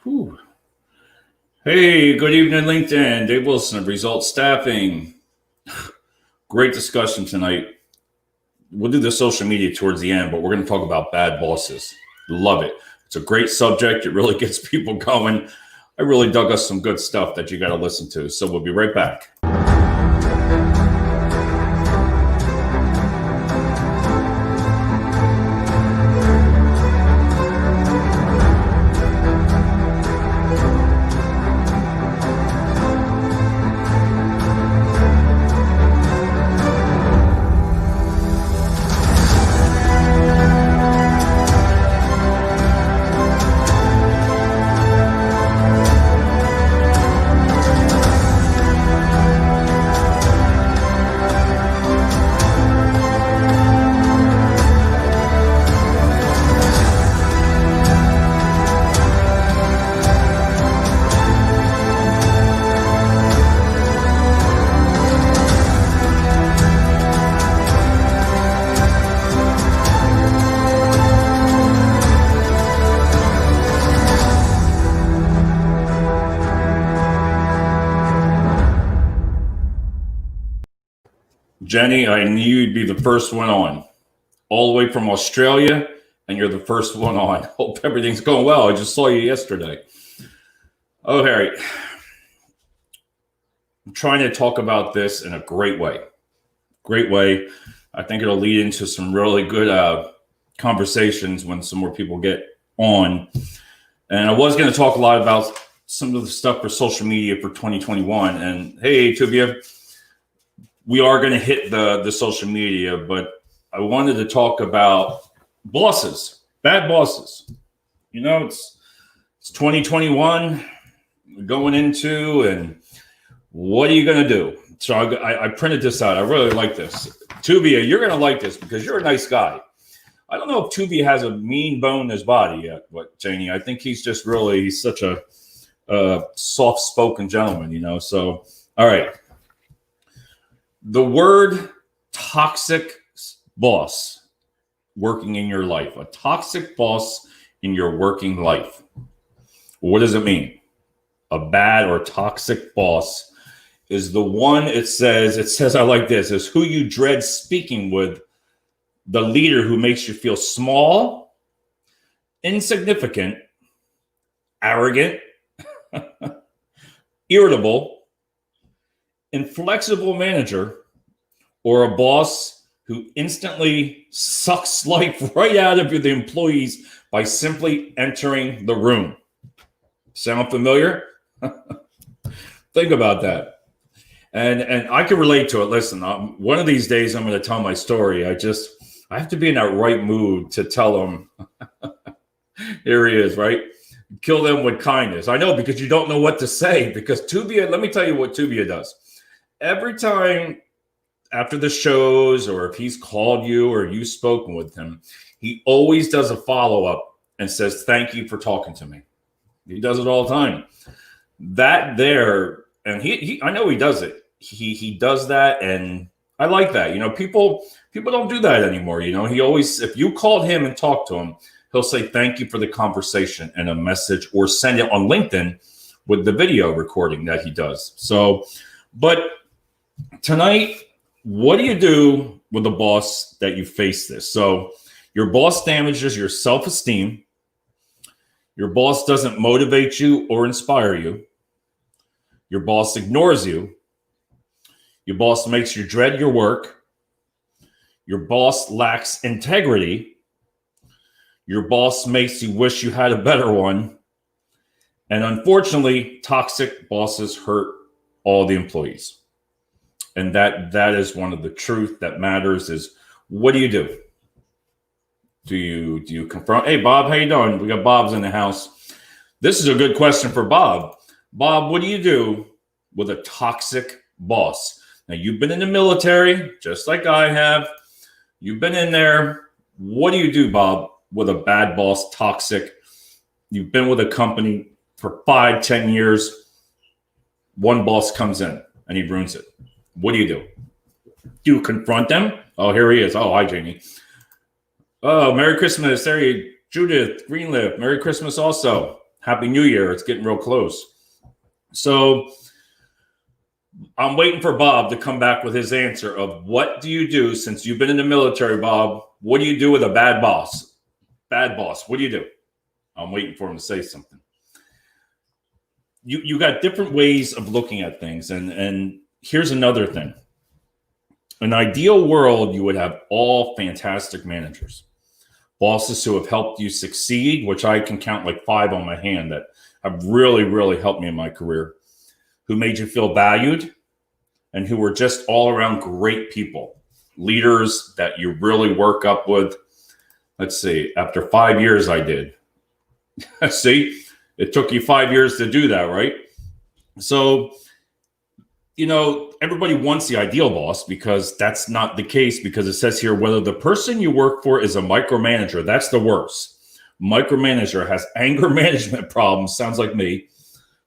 Whew. Hey, good evening, LinkedIn. Dave Wilson of Results Staffing. Great discussion tonight. We'll do the social media towards the end, but we're going to talk about bad bosses. Love it. It's a great subject. It really gets people going. I really dug us some good stuff that you got to listen to. So we'll be right back. Jenny, I knew you'd be the first one on, all the way from Australia, and you're the first one on. Hope everything's going well. I just saw you yesterday. Oh, Harry, I'm trying to talk about this in a great way. Great way. I think it'll lead into some really good conversations when some more people get on. And I was going to talk a lot about some of the stuff for social media for 2021. And hey, Tubia, we are going to hit the social media, but I wanted to talk about bosses, bad bosses. You know, it's 2021 going into, and what are you going to do? So I printed this out. I really like this. Tubia, you're going to like this because you're a nice guy. I don't know if Tubia has a mean bone in his body yet, but Janie, I think he's just really, he's such a soft-spoken gentleman, you know? So, all right. The word toxic boss working in your life, a toxic boss in your working life. What does it mean? A bad or toxic boss is the one, it says, I like this, is who you dread speaking with, the leader who makes you feel small, insignificant, arrogant, irritable, inflexible manager, or a boss who instantly sucks life right out of the employees by simply entering the room. Sound familiar? Think about that. And I can relate to it. Listen, one of these days I'm going to tell my story. I have to be in that right mood to tell them. Here he is, right? Kill them with kindness. I know, because you don't know what to say. Because Tubia, let me tell you what Tubia does. Every time after the shows, or if he's called you or you've spoken with him, he always does a follow-up and says, thank you for talking to me. He does it all the time. That there, and he I know he does it. He does that, and I like that. You know, people don't do that anymore. You know, he always, if you called him and talked to him, he'll say thank you for the conversation and a message, or send it on LinkedIn with the video recording that he does. So, but tonight, what do you do with a boss that you face this? So your boss damages your self-esteem. Your boss doesn't motivate you or inspire you. Your boss ignores you. Your boss makes you dread your work. Your boss lacks integrity. Your boss makes you wish you had a better one. And unfortunately, toxic bosses hurt all the employees. And that is one of the truth that matters is, what do you do? Do you confront? Hey, Bob, how you doing? We got Bob's in the house. This is a good question for Bob. Bob, what do you do with a toxic boss? Now, you've been in the military, just like I have. You've been in there. What do you do, Bob, with a bad boss, toxic? You've been with a company for 5-10 years. One boss comes in and he ruins it. What do you do? Do you confront them? Oh, here he is. Oh, hi, Jamie. Oh, Merry Christmas. There you, Judith Greenleaf. Merry Christmas also. Happy New Year. It's getting real close. So I'm waiting for Bob to come back with his answer of what do you do since you've been in the military, Bob? What do you do with a bad boss? Bad boss. What do you do? I'm waiting for him to say something. You got different ways of looking at things. And here's another thing. In an ideal world, you would have all fantastic managers, bosses who have helped you succeed, which I can count like 5 on my hand that have really, really helped me in my career, who made you feel valued and who were just all around great people, leaders that you really work up with. Let's see, after 5 years, I did. See, it took you 5 years to do that, right? So, everybody wants the ideal boss because that's not the case, because it says here, whether the person you work for is a micromanager, that's the worst. Micromanager has anger management problems, sounds like me,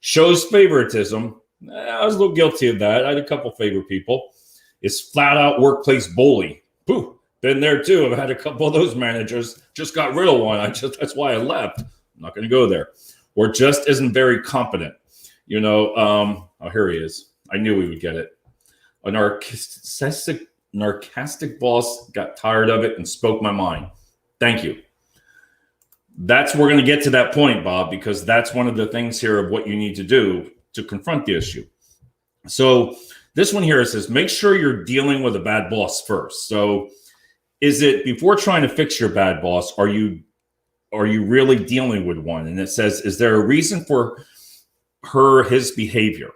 shows favoritism. I was a little guilty of that. I had a couple favorite people. Is flat out workplace bully. Pooh, been there too. I've had a couple of those managers. Just got rid of one. That's why I left. I'm not going to go there. Or just isn't very competent. Oh, here he is. I knew we would get it. A narcissistic boss got tired of it and spoke my mind. Thank you. We're going to get to that point, Bob, because that's one of the things here of what you need to do to confront the issue. So this one here says, make sure you're dealing with a bad boss first. So is it, before trying to fix your bad boss, are you really dealing with one? And it says, is there a reason for his behavior?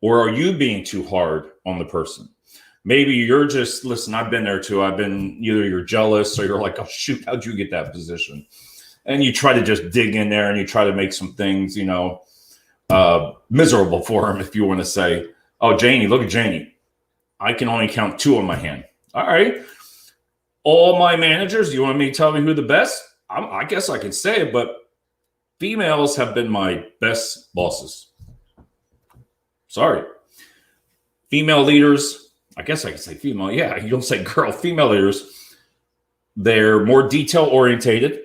Or are you being too hard on the person? Maybe you're just, listen, I've been there too. Either you're jealous or you're like, oh shoot, how'd you get that position? And you try to just dig in there and you try to make some things, miserable for him, if you want to say, oh, Janie, look at Janie. I can only count 2 on my hand. All right. All my managers, you want me to tell me who the best? I guess I can say it, but females have been my best bosses. Sorry. Female leaders, I guess I can say female. Yeah, you don't say girl. Female leaders, they're more detail orientated.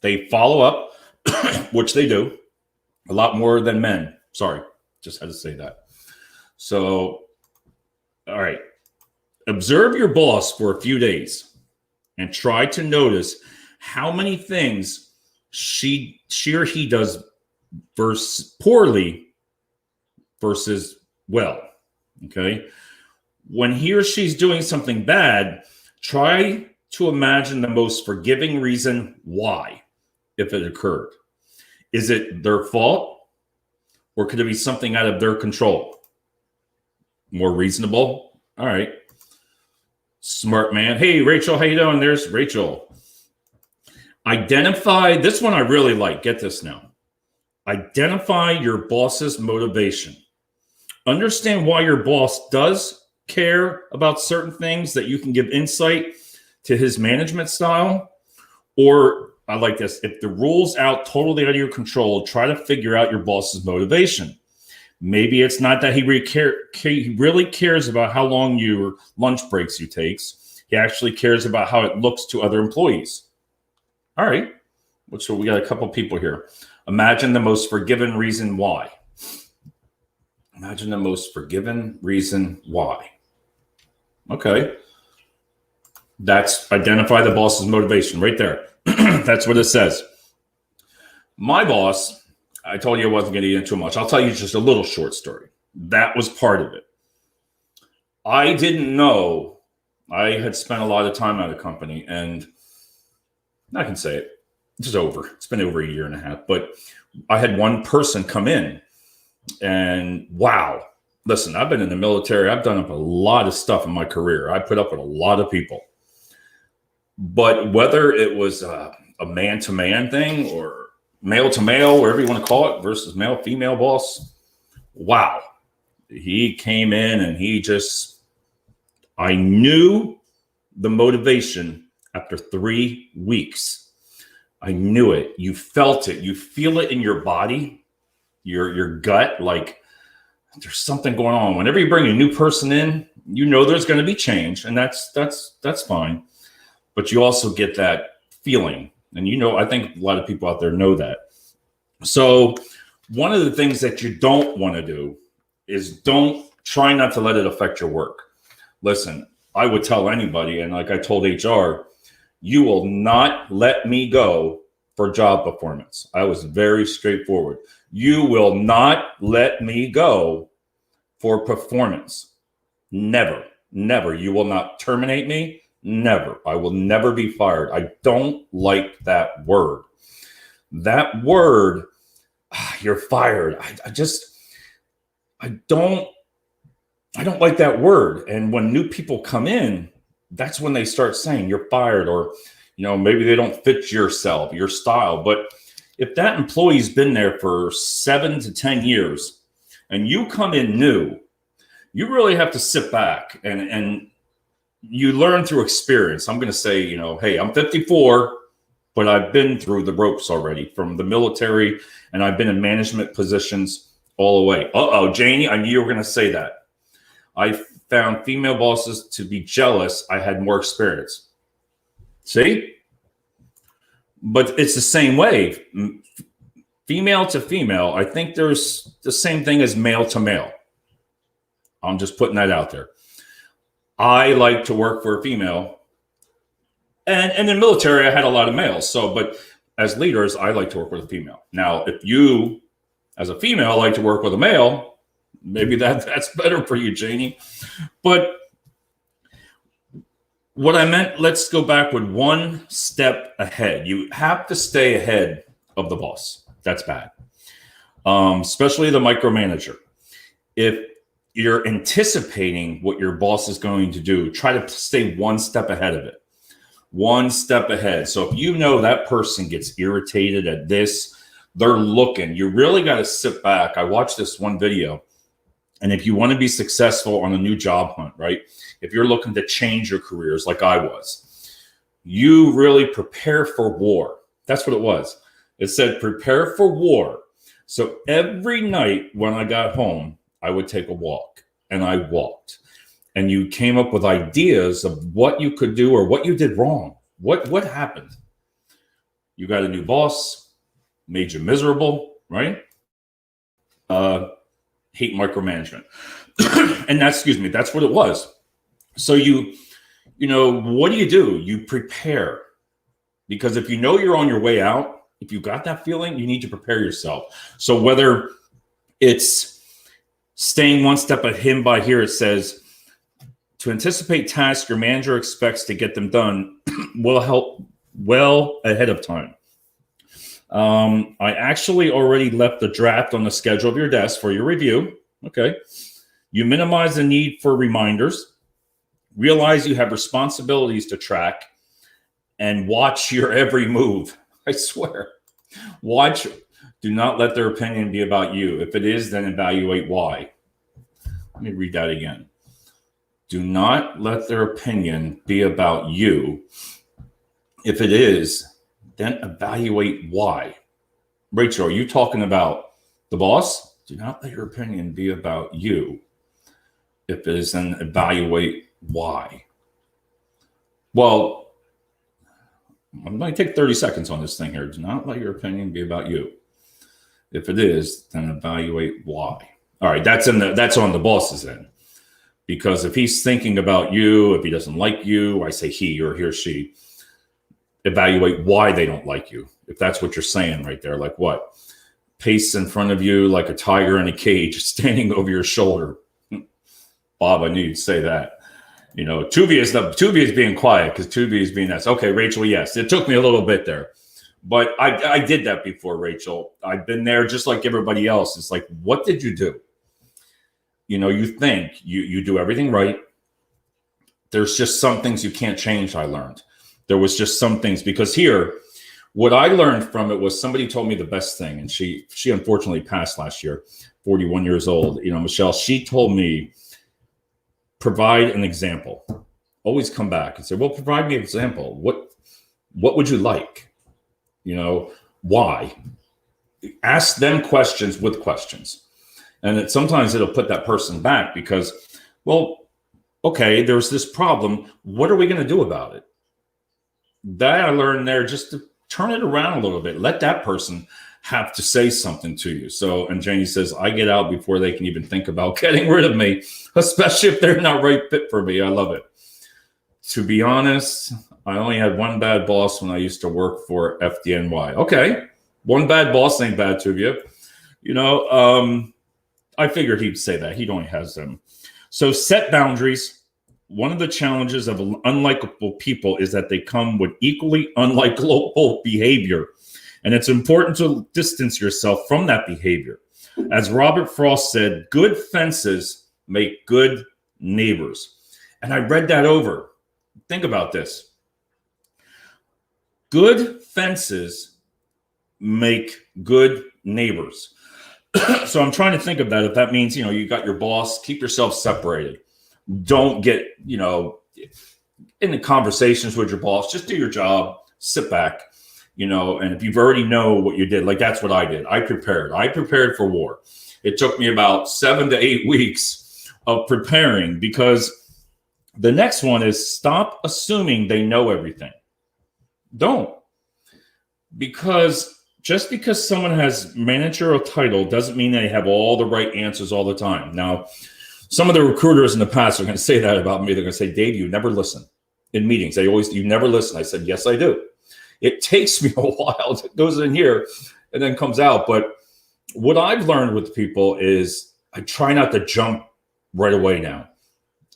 They follow up, which they do, a lot more than men. Sorry, just had to say that. So, all right. Observe your boss for a few days and try to notice how many things she or he does poorly versus well. Okay. When he or she's doing something bad, try to imagine the most forgiving reason why, if it occurred. Is it their fault, or could it be something out of their control? More reasonable. All right. Smart man. Hey, Rachel, how you doing? There's Rachel. Identify, this one I really like. Get this now. Identify your boss's motivation. Understand why your boss does care about certain things that you can give insight to his management style. Or I like this. If the rule's out totally out of your control, try to figure out your boss's motivation. Maybe it's not that he really cares about how long your lunch breaks you takes. He actually cares about how it looks to other employees. All right. So we got a couple people here. Imagine the most forgiven reason why. Imagine the most forgiven reason why. Okay. That's identify the boss's motivation right there. That's what it says. My boss, I told you I wasn't going to get into much. I'll tell you just a little short story. That was part of it. I didn't know. I had spent a lot of time at a company, and I can say it. It's over. It's been over a year and a half. But I had one person come in, and wow. Listen, I've been in the military. I've done up a lot of stuff in my career. I put up with a lot of people. But whether it was a man-to-man thing or male-to-male, whatever you want to call it, versus male-female boss, wow. He came in and I knew the motivation after 3 weeks. I knew it. You felt it. You feel it in your body, your gut, like there's something going on. Whenever you bring a new person in, you know there's going to be change, and that's fine. But you also get that feeling. And I think a lot of people out there know that. So one of the things that you don't want to do is don't try not to let it affect your work. Listen, I would tell anybody, and like I told HR, you will not let me go for job performance. I was very straightforward. You will not let me go for performance. Never, never. You will not terminate me. Never. I will never be fired. I don't like that word. That word, you're fired. I don't like that word. And when new people come in, that's when they start saying you're fired, or, maybe they don't fit your style. But if that employee's been there for 7 to 10 years and you come in new, you really have to sit back and you learn through experience. I'm going to say, hey, I'm 54, but I've been through the ropes already from the military, and I've been in management positions all the way. Janie, I knew you were going to say that. I found female bosses to be jealous I had more experience. See? But it's the same way. Female to female, I think there's the same thing as male to male. I'm just putting that out there. I like to work for a female. And in the military, I had a lot of males. But as leaders, I like to work with a female. Now, if you, as a female, like to work with a male, maybe that's better for you, Janie. But what I meant, let's go backward one step ahead. You have to stay ahead of the boss. That's bad. Especially the micromanager. If you're anticipating what your boss is going to do, try to stay one step ahead of it. One step ahead. So if you know that person gets irritated at this, they're looking. You really got to sit back. I watched this one video. And if you want to be successful on a new job hunt, right? If you're looking to change your careers like I was, you really prepare for war. That's what it was. It said, prepare for war. So every night when I got home, I would take a walk, and I walked. And you came up with ideas of what you could do or what you did wrong. What happened? You got a new boss, made you miserable, right? Hate micromanagement. And that's what it was. So what do? You prepare. Because if you know you're on your way out, if you got that feeling, you need to prepare yourself. So whether it's staying one step ahead, him by here, it says, to anticipate tasks your manager expects to get them done will help well ahead of time. I actually already left the draft on the schedule of your desk for your review. Okay. You minimize the need for reminders, realize you have responsibilities to track, and watch your every move. I swear. Watch. Do not let their opinion be about you. If it is, then evaluate why. Let me read that again. Do not let their opinion be about you. If it is, then evaluate why. Rachel, are you talking about the boss? Do not let your opinion be about you. If it is, then evaluate why. Well, I'm going to take 30 seconds on this thing here. Do not let your opinion be about you. If it is, then evaluate why. All right, that's on the boss's end. Because if he's thinking about you, if he doesn't like you, I say he or she, evaluate why they don't like you. If that's what you're saying right there, like what? Pace in front of you like a tiger in a cage, standing over your shoulder. Bob, I knew you'd say that. Tuvia is being quiet because Tuvia is being nice. Okay, Rachel, yes. It took me a little bit there. But I did that before, Rachel. I've been there just like everybody else. It's like, what did you do? You think you do everything right. There's just some things you can't change, I learned. There was just some things. Because here, what I learned from it was somebody told me the best thing. And she unfortunately passed last year, 41 years old. Michelle, she told me, provide an example. Always come back and say, well, provide me an example. What would you like? Why? Ask them questions with questions. And sometimes it'll put that person back because, well, okay, there's this problem. What are we going to do about it? That I learned there, just to turn it around a little bit. Let that person have to say something to you. So, and Janie says, I get out before they can even think about getting rid of me, especially if they're not right fit for me. I love it. To be honest, I only had one bad boss when I used to work for FDNY. Okay. One bad boss ain't bad to you. You know, I figured he'd say that. He only has them. So set boundaries. One of the challenges of unlikable people is that they come with equally unlikable behavior. And it's important to distance yourself from that behavior. As Robert Frost said, good fences make good neighbors. And I read that over. Think about this. Good fences make good neighbors. So I'm trying to think of that. If that means, you know, you got your boss, keep yourself separated. Don't get, you know, in the conversations with your boss. Just do your job, sit back, you know, and if you've already know what you did, like that's what I did. I prepared for war. It took me about 7 to 8 weeks of preparing, because the next one is stop assuming they know everything. Don't. Because just because someone has managerial title doesn't mean they have all the right answers all the time. Now, some of the recruiters in the past are going to say that about me. They're going to say, Dave, you never listen in meetings. You never listen. I said, yes, I do. It takes me a while. It goes in here and then comes out. But what I've learned with people is I try not to jump right away now.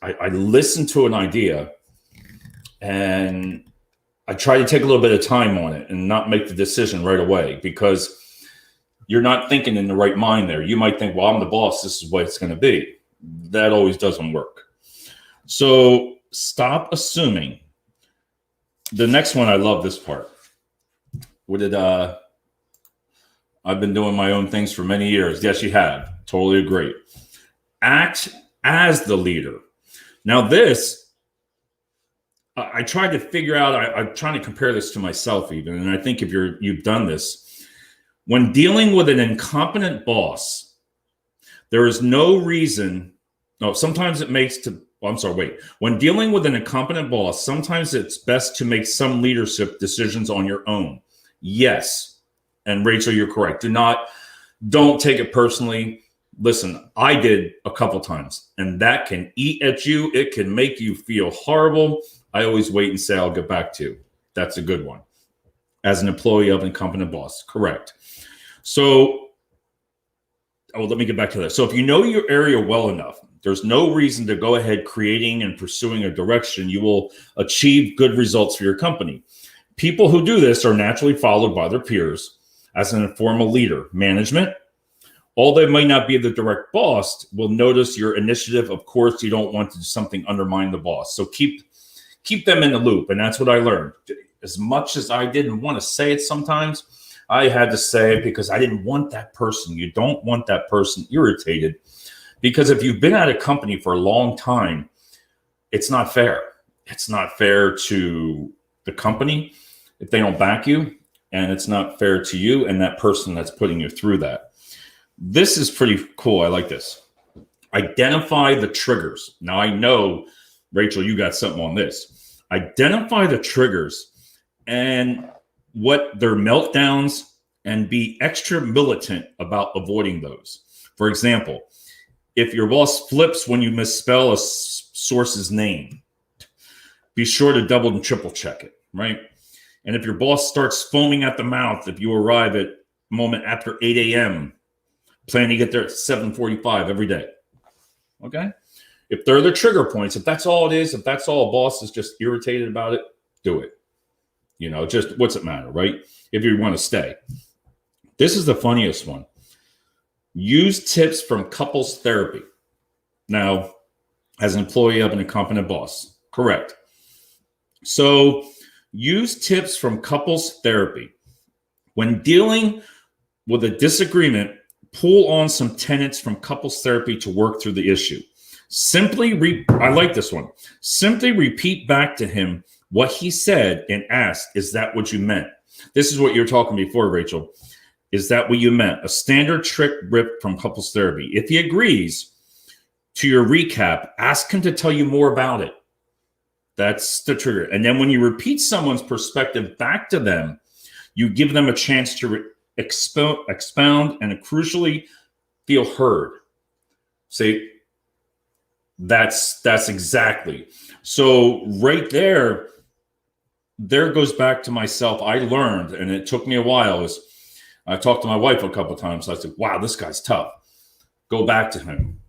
I listen to an idea and I try to take a little bit of time on it and not make the decision right away, because you're not thinking in the right mind there. You might think, well, I'm the boss. This is what it's going to be. That always doesn't work. So stop assuming. The next one, I love this part. I've been doing my own things for many years. Yes, you have. Totally agree. Act as the leader. Now this, I tried to figure out, I'm trying to compare this to myself even, and I think if you've done this, when dealing with an incompetent boss, there is no reason, sometimes it makes to, when dealing with an incompetent boss, sometimes it's best to make some leadership decisions on your own. Yes, and Rachel, you're correct. Don't take it personally. Listen, I did a couple times, and that can eat at you. It can make you feel horrible. I always wait and say, I'll get back to you. That's a good one. As an employee of an incompetent boss, correct. So, let me get back to that. So if you know your area well enough, there's no reason to go ahead creating and pursuing a direction. You will achieve good results for your company. People who do this are naturally followed by their peers as an informal leader. Management, although they might not be the direct boss, will notice your initiative. Of course, you don't want to do something undermine the boss. So keep them in the loop. And that's what I learned. As much as I didn't want to say it sometimes, I had to say it because I didn't want that person. You don't want that person irritated, because if you've been at a company for a long time, it's not fair. It's not fair to the company if they don't back you, and it's not fair to you and that person that's putting you through that. This is pretty cool. I like this. Identify the triggers. Now I know, Rachel, you got something on this. Identify the triggers and what their meltdowns, and be extra militant about avoiding those. For example, if your boss flips when you misspell a source's name, be sure to double and triple check it, right? And if your boss starts foaming at the mouth if you arrive at moment after 8 a.m., plan to get there at 7:45 every day, okay? If they're the trigger points, if that's all it is, if that's all a boss is just irritated about it, do it. You know, just what's it matter, right? If you want to stay. This is the funniest one. Use tips from couples therapy. Now, as an employee of an incompetent boss, correct. So use tips from couples therapy. When dealing with a disagreement, pull on some tenets from couples therapy to work through the issue. I like this one. Simply repeat back to him what he said and ask, is that what you meant? This is what you were talking before, Rachel. Is that what you meant? A standard trick ripped from couples therapy. If he agrees to your recap, ask him to tell you more about it. That's the trigger. And then when you repeat someone's perspective back to them, you give them a chance to expound, and crucially feel heard. See, that's exactly. So right there goes back to myself. I learned, and it took me a while, is I talked to my wife a couple of times. I said, wow, this guy's tough. Go back to him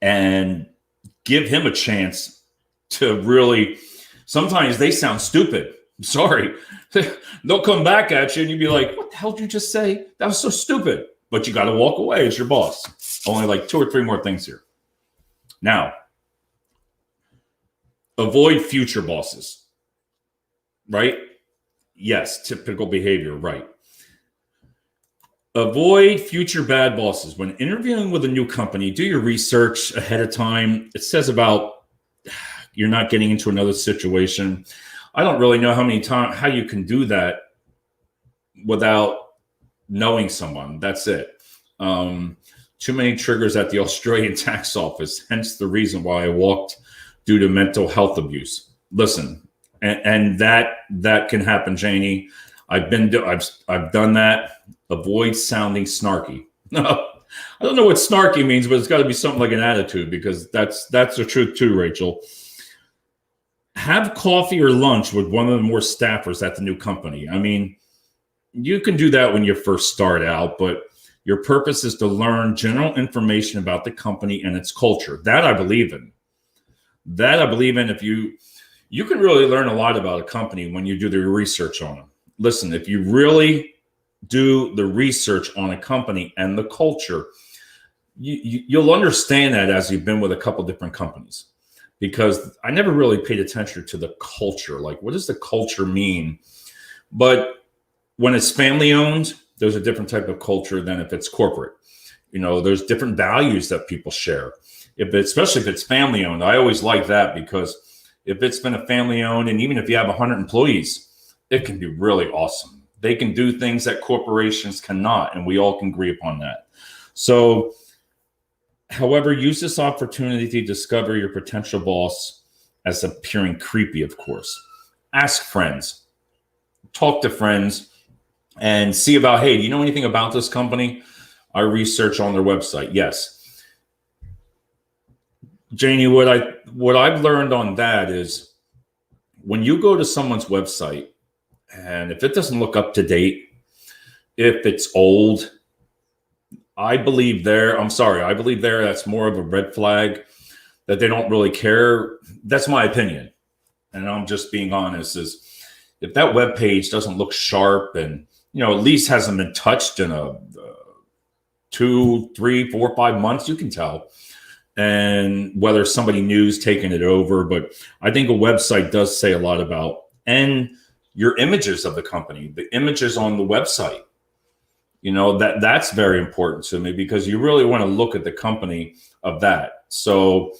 and give him a chance to really, sometimes they sound stupid. Sorry. They'll come back at you and you'll be like, what the hell did you just say? That was so stupid. But you got to walk away. It's your boss. Only like 2 or 3 more things here. Now, avoid future bosses. Right? Yes, typical behavior. Right. Avoid future bad bosses. When interviewing with a new company, do your research ahead of time. It says about you're not getting into another situation. I don't really know how you can do that without knowing someone. That's it. Too many triggers at the Australian tax office. Hence the reason why I walked due to mental health abuse. Listen, and that can happen, Janie. I've done that. Avoid sounding snarky. I don't know what snarky means, but it's got to be something like an attitude, because that's the truth too, Rachel. Have coffee or lunch with one of the more staffers at the new company. I mean, you can do that when you first start out, but your purpose is to learn general information about the company and its culture. That I believe in. If you can really learn a lot about a company when you do the research on them. Listen, if you really do the research on a company and the culture, you'll understand that as you've been with a couple different companies. Because I never really paid attention to the culture. Like, what does the culture mean? But when it's family owned, there's a different type of culture than if it's corporate. There's different values that people share. Especially if it's family owned, I always like that, because if it's been a family owned, and even if you have 100 employees, it can be really awesome. They can do things that corporations cannot, and we all can agree upon that. So, however, use this opportunity to discover your potential boss as appearing creepy, of course. Ask friends, talk to friends, and see about, hey, do you know anything about this company? I research on their website. Yes. Janie, what I've learned on that is when you go to someone's website, and if it doesn't look up to date, if it's old, I believe that's more of a red flag, that they don't really care. That's my opinion. And I'm just being honest, is if that web page doesn't look sharp and, at least hasn't been touched in 2, 3, 4, 5 months, you can tell. And whether somebody new's taken it over, but I think a website does say a lot about, and your images of the company, the images on the website. That's very important to me, because you really want to look at the company of that. So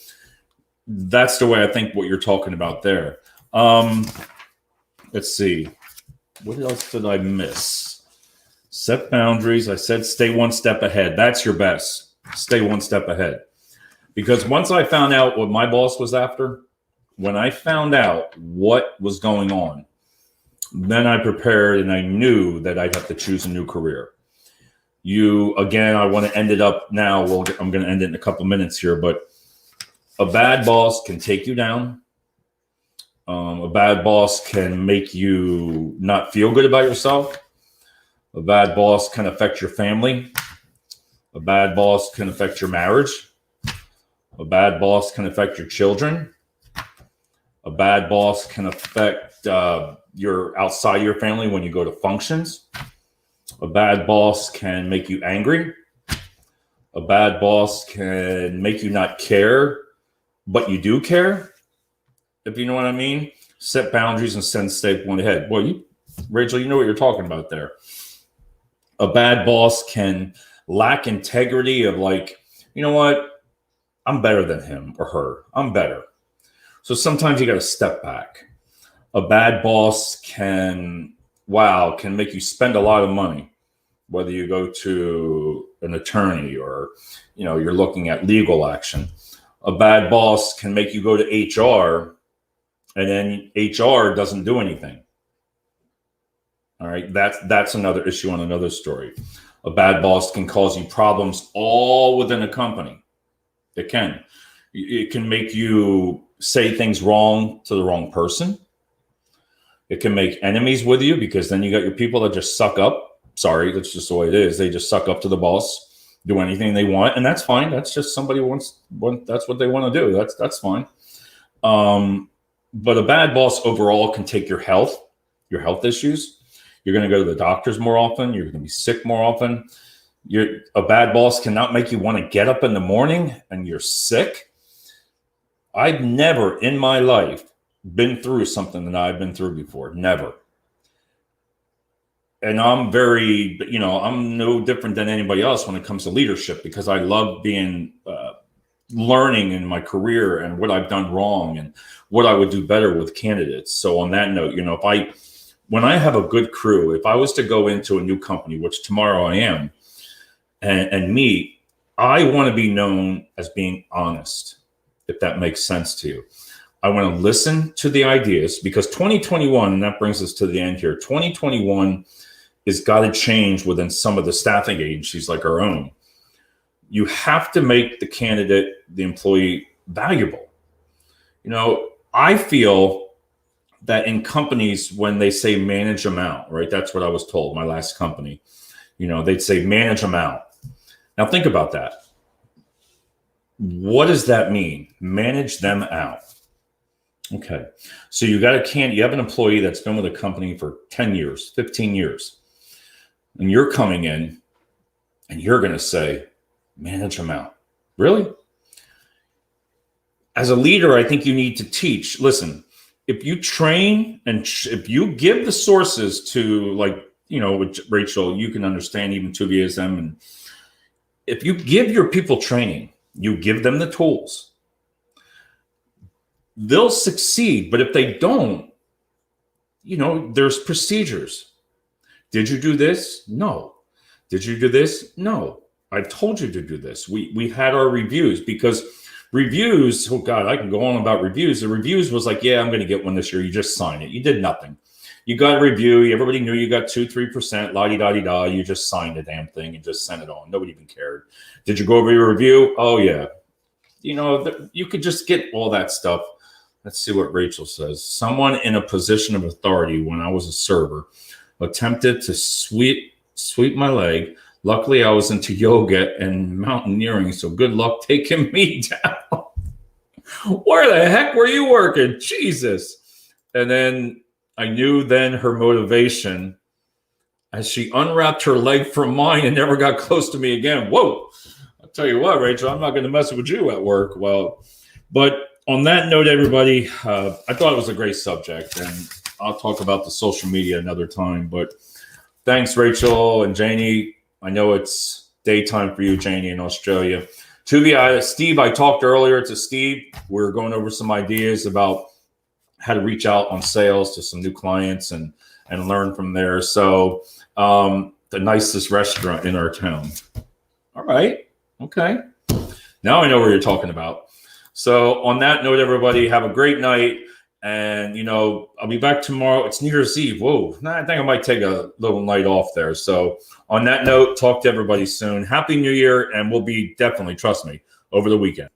that's the way I think what you're talking about there. Let's see. What else did I miss? Set boundaries. I said stay one step ahead. That's your best. Stay one step ahead. Because once I found out what my boss was after, when I found out what was going on, then I prepared and I knew that I'd have to choose a new career. I want to end it up now. I'm going to end it in a couple minutes here, but a bad boss can take you down. A bad boss can make you not feel good about yourself. A bad boss can affect your family. A bad boss can affect your marriage. A bad boss can affect your children. A bad boss can affect your outside your family when you go to functions. A bad boss can make you angry. A bad boss can make you not care, but you do care. If you know what I mean. Set boundaries and send step one ahead. Well, Rachel, you know what you're talking about there. A bad boss can lack integrity of like, you know what? I'm better than him or her. I'm better. So sometimes you got to step back. A bad boss can make you spend a lot of money, whether you go to an attorney or, you're looking at legal action. A bad boss can make you go to HR, and then HR doesn't do anything. All right. That's another issue on another story. A bad boss can cause you problems all within a company. It can. It can make you say things wrong to the wrong person. It can make enemies with you because then you got your people that just suck up. Sorry, that's just the way it is. They just suck up to the boss, do anything they want, and that's fine. That's just somebody that's what they want to do. That's fine. But a bad boss overall can take your health issues. You're going to go to the doctors more often. You're going to be sick more often. A bad boss cannot make you want to get up in the morning and you're sick. I've never in my life been through something that I've been through before. Never. And I'm I'm no different than anybody else when it comes to leadership because I love learning in my career and what I've done wrong and what I would do better with candidates. So on that note, when I have a good crew, if I was to go into a new company, which tomorrow I am, and meet, I want to be known as being honest, if that makes sense to you. I want to listen to the ideas because 2021, and that brings us to the end here, 2021 has got to change within some of the staffing agencies like our own. You have to make the candidate, the employee, valuable. I feel that in companies, when they say manage them out, right? That's what I was told, my last company. They'd say manage them out. Now think about that. What does that mean? Manage them out. Okay. So you have an employee that's been with a company for 10 years, 15 years, and you're coming in and you're going to say, manage them out. Really? As a leader, I think you need to teach. Listen, if you train and if you give the sources to, with Rachel, you can understand even to VSM. And if you give your people training, you give them the tools, they'll succeed. But if they don't, there's procedures. Did you do this? No. Did you do this? No. I've told you to do this. We've had our reviews because reviews, oh God, I can go on about reviews. The reviews was like, yeah, I'm going to get one this year. You just sign it. You did nothing. You got a review. Everybody knew you got 2-3%, la-di-da-di-da. You just signed the damn thing and just sent it on. Nobody even cared. Did you go over your review? Oh, yeah. You could just get all that stuff. Let's see what Rachel says. Someone in a position of authority when I was a server attempted to sweep my leg. Luckily, I was into yoga and mountaineering, so good luck taking me down. Where the heck were you working? Jesus. And then I knew then her motivation as she unwrapped her leg from mine and never got close to me again. Whoa. I'll tell you what, Rachel, I'm not going to mess with you at work. Well, but on that note, everybody, I thought it was a great subject, and I'll talk about the social media another time. But thanks, Rachel and Janie. I know it's daytime for you, Janie, in Australia. Steve, I talked earlier to Steve. We're going over some ideas about how to reach out on sales to some new clients and learn from there. So the nicest restaurant in our town. All right. Okay. Now I know what you're talking about. So on that note, everybody, have a great night. And, I'll be back tomorrow. It's New Year's Eve. Whoa. I think I might take a little night off there. So on that note, talk to everybody soon. Happy New Year. And we'll be definitely, trust me, over the weekend.